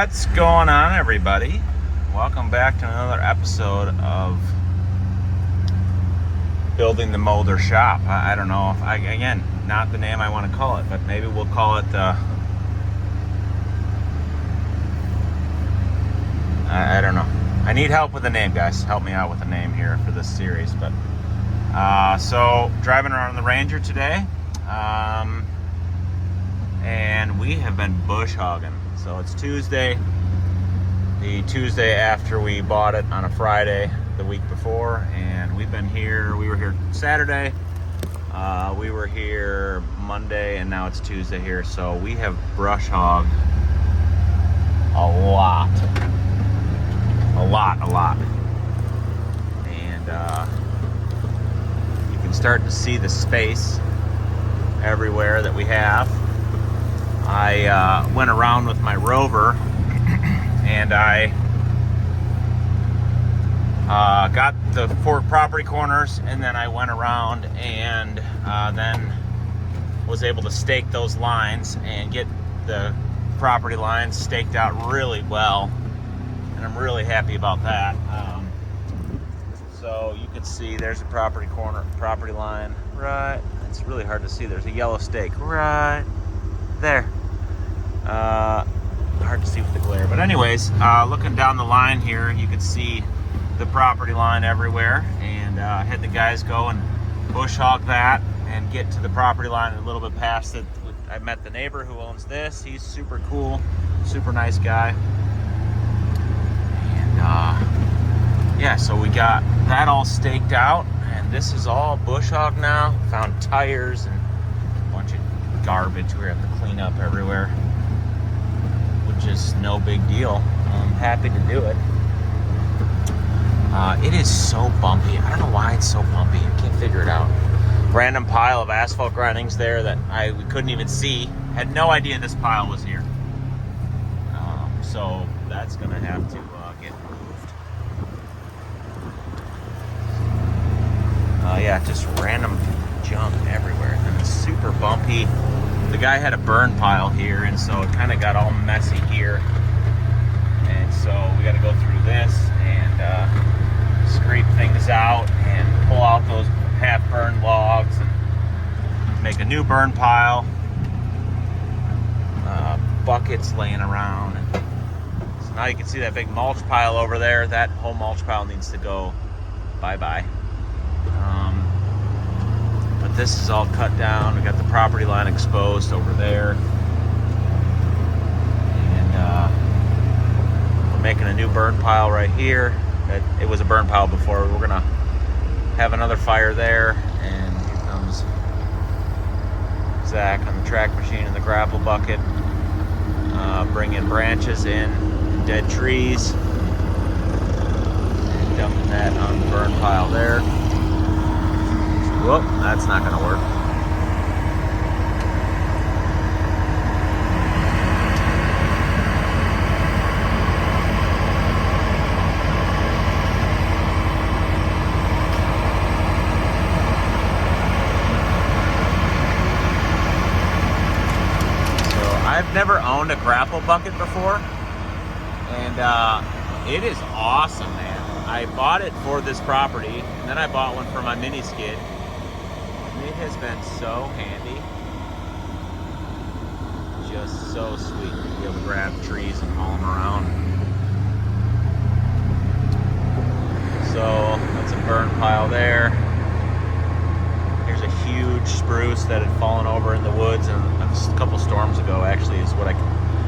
What's going on, everybody? Welcome back to another episode of Building the Mulder Shop. I don't know if again, not the name I want to call it, but maybe we'll call it I don't know. I need help with the name, guys. Help me out with the name here for this series. But so driving around the Ranger today, and we have been bush hogging. So it's Tuesday, the Tuesday after we bought it on a Friday the week before, and we've been here. We were here Saturday, we were here Monday, and now it's Tuesday here. So we have brush hogged a lot. And you can start to see the space everywhere that we have. I went around with my rover and I got the 4 property corners, and then I went around and then was able to stake those lines and get the property lines staked out really well, and I'm really happy about that. So you can see there's a property line right. It's really hard to see. There's a yellow stake right there. Hard to see with the glare, but anyways, looking down the line here, you can see the property line everywhere, and had the guys go and bush hog that and get to the property line and a little bit past it. I met the neighbor who owns this. He's super cool, super nice guy, and yeah, so we got that all staked out, and this is all bush hog now. Found tires and a bunch of garbage we have to clean up everywhere, which is no big deal. I'm happy to do it. It is so bumpy. I don't know why it's so bumpy. I can't figure it out. Random pile of asphalt grindings there that we couldn't even see. Had no idea this pile was here. So that's gonna have to get moved. Yeah, just random junk everywhere, and it's super bumpy. The guy had a burn pile here, and so it kind of got all messy here, and so we got to go through this and scrape things out and pull out those half-burned logs and make a new burn pile. Buckets laying around, and so now you can see that big mulch pile over there. That whole mulch pile needs to go bye-bye. But this is all cut down. We got the property line exposed over there, and we're making a new burn pile right here. It was a burn pile before. We're gonna have another fire there, and here comes Zach on the track machine and the grapple bucket, bringing branches in, dead trees, and dumping that on the burn pile there. Whoop, that's not going to work. So I've never owned a grapple bucket before, and it is awesome, man. I bought it for this property, and then I bought one for my mini skid. It has been so handy, just so sweet to be able to grab trees and haul them around. So that's a burn pile there. Here's a huge spruce that had fallen over in the woods a couple storms ago, actually, is what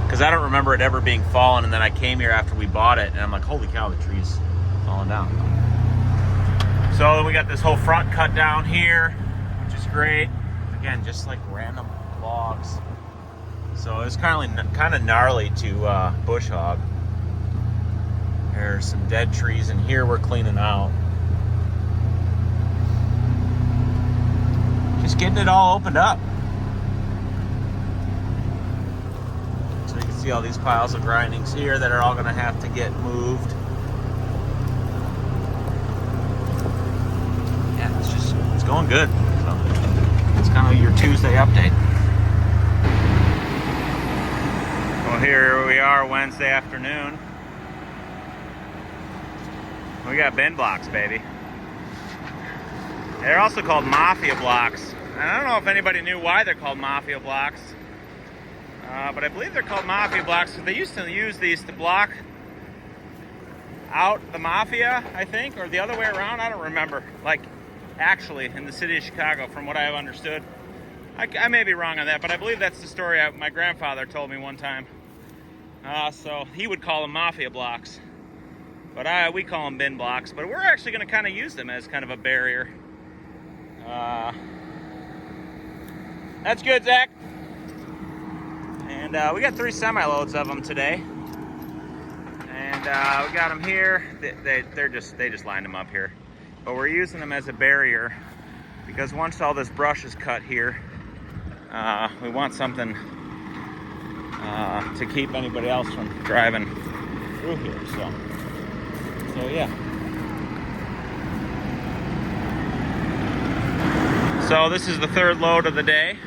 because I don't remember it ever being fallen, and then I came here after we bought it, and I'm like, holy cow, the tree's falling down. So we got this whole front cut down here, great. Again, just like random logs. So it's kind of gnarly to bush hog. There's some dead trees in here we're cleaning out. Just getting it all opened up. So you can see all these piles of grindings here that are all going to have to get moved. Yeah, it's going good. It's kind of your Tuesday update. Go Here we are Wednesday afternoon. We got bin blocks, baby. They're also called mafia blocks. And I don't know if anybody knew why they're called mafia blocks. But I believe they're called mafia blocks because they used to use these to block out the mafia, I think, or the other way around. I don't remember. Like, actually, in the city of Chicago, from what I have understood. I may be wrong on that, but I believe that's the story my grandfather told me one time. So he would call them mafia blocks, but we call them bin blocks. But we're actually going to kind of use them as kind of a barrier. That's good, Zach. And we got 3 semi-loads of them today, and we got them here. They just lined them up here, but we're using them as a barrier because once all this brush is cut here, we want something to keep anybody else from driving through here. So yeah. So this is the 3rd load of the day,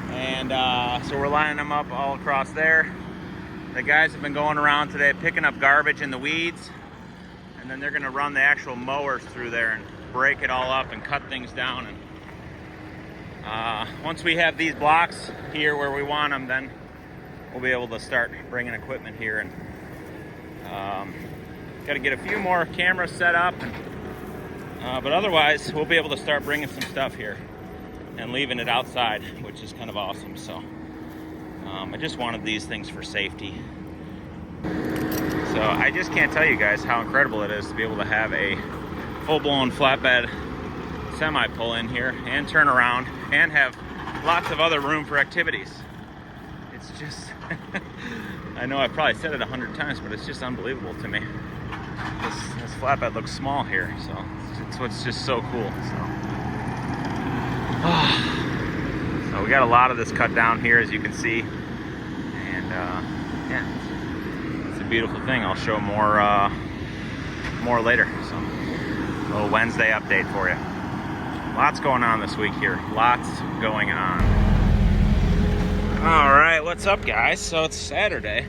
and so we're lining them up all across there. The guys have been going around today picking up garbage in the weeds, and then they're going to run the actual mowers through there and break it all up and cut things down. And once we have these blocks here where we want them, then we'll be able to start bringing equipment here. And got to get a few more cameras set up, but otherwise we'll be able to start bringing some stuff here and leaving it outside, which is kind of awesome. So I just wanted these things for safety. So I just can't tell you guys how incredible it is to be able to have a full-blown flatbed semi pull in here and turn around and have lots of other room for activities. It's just I know I've probably said it 100 times, but it's just unbelievable to me. This flatbed looks small here, so it's what's just so cool. So we got a lot of this cut down here, as you can see, and yeah, it's a beautiful thing. I'll show more later. So a little Wednesday update for you. Lots going on this week here. Lots going on. All right, what's up, guys? So it's Saturday.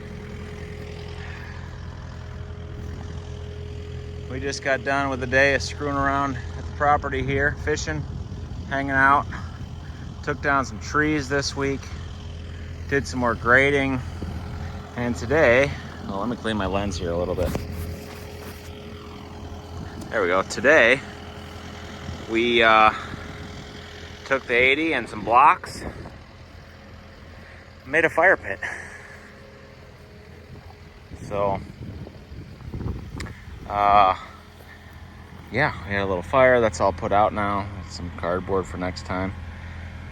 We just got done with the day of screwing around at the property here, fishing, hanging out. Took down some trees this week. Did some more grading. And today, well, let me clean my lens here a little bit. There we go. Today, we took the 80 and some blocks, made a fire pit. So, yeah, we had a little fire. That's all put out now. Some cardboard for next time.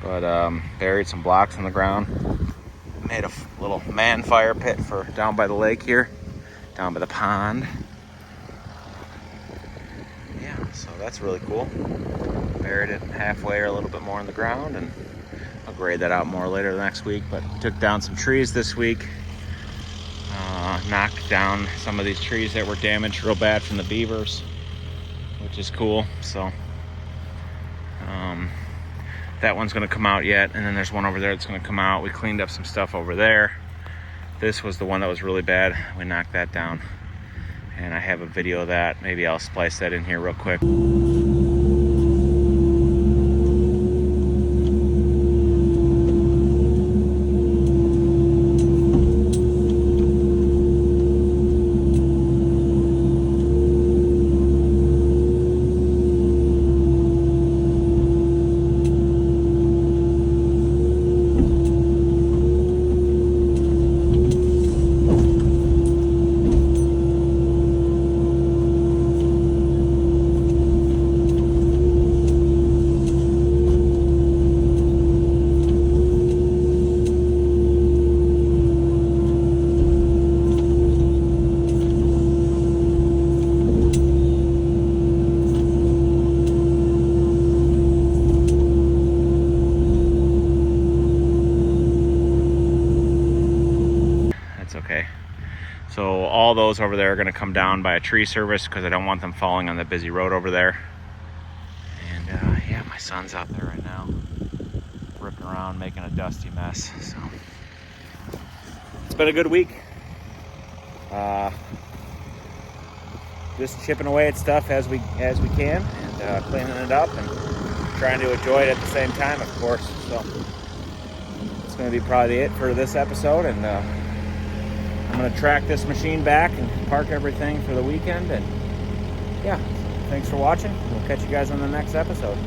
But buried some blocks in the ground. Made a little man fire pit for down by the lake here, down by the pond. Yeah, so that's really cool. Buried it halfway or a little bit more in the ground, and I'll grade that out more later next week. But took down some trees this week. Knocked down some of these trees that were damaged real bad from the beavers, which is cool. So that one's going to come out yet, and then there's one over there that's going to come out. We cleaned up some stuff over there. This was the one that was really bad. We knocked that down, and I have a video of that. Maybe I'll splice that in here real quick. Okay, so all those over there are going to come down by a tree service because I don't want them falling on the busy road over there. And yeah, my son's out there right now ripping around making a dusty mess. So been a good week. Just chipping away at stuff as we can, and cleaning it up and trying to enjoy it at the same time, of course. So it's going to be probably it for this episode, and I'm going to track this machine back and park everything for the weekend. And yeah, thanks for watching. We'll catch you guys on the next episode.